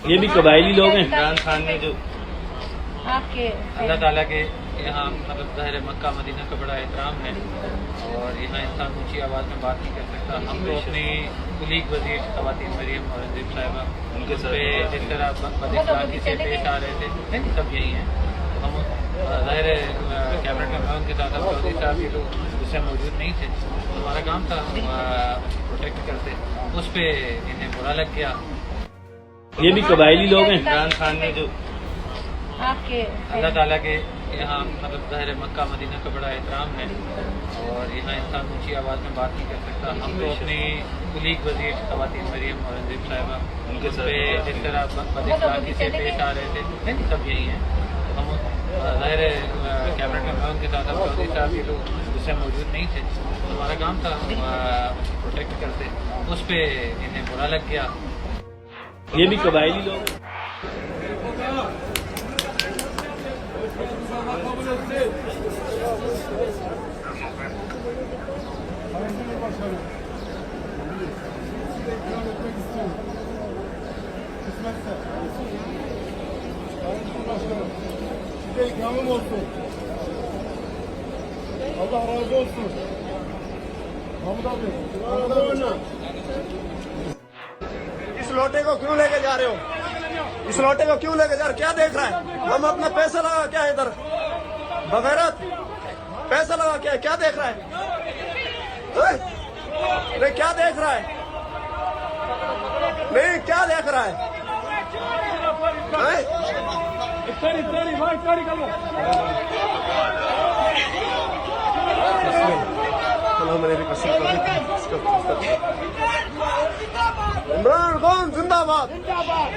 ये भी कबायली लोग हैं। इमरान खान ने जो आपके अल्लाह ताला के यहाँ मतलब ज़ाहिर मक्का मदीना का बड़ा एहतराम है और यहाँ इंसान ऊंची आवाज़ में बात नहीं कर सकता। हम तो अपनी कुलीग वजीर खवातीन मरियम और अंजीब साहिबा उनके पे जिस तरह बदअखलाकी से पेश आ रहे थे, नहीं सब यही हैं। तो हम ज़ाहिर कैबिनेट में मैं उनके साथ चौधरी साहब ये लोग उससे मौजूद नहीं थे, तो हमारा काम था प्रोटेक्ट करते, उस पर इन्हें बुरा लग गया। ये भी कबायली लोग हैं। इमरान खान ने जो आपके अल्लाह ताला के यहाँ मतलब ज़ाहिर मक्का मदीना का बड़ा एहतराम है और यहाँ इंसान ऊंची आवाज़ में बात नहीं कर सकता। हम तो अपनी कुलीग वजीर खवातीन मरियम और अंजीब साहिबा उनके पे जिस तरह बदअखलाकी से पेश आ रहे थे, नहीं सब यही हैं। तो हम ज़ाहिर कैबिनेट में मैं उनके साथ चौधरी साहब ये लोग उससे मौजूद नहीं थे, तो हमारा काम था प्रोटेक्ट करते, उस पर इन्हें बुरा लग गया। ये भी कबायली लोग हैं। Size ikramım olsun. Allah razı olsun. Mahmut abi. इस लोटे को क्यों लेके जा रहे हो? इस लोटे को क्यों लेके जा रहे हो? क्या देख रहा है? हम अपना पैसा लगा क्या है इधर? बगैरत पैसा लगा क्या है? क्या देख रहा है? नहीं क्या देख रहा है? नहीं क्या देख रहा है? इमरान खान जिंदाबाद। जिंदाबाद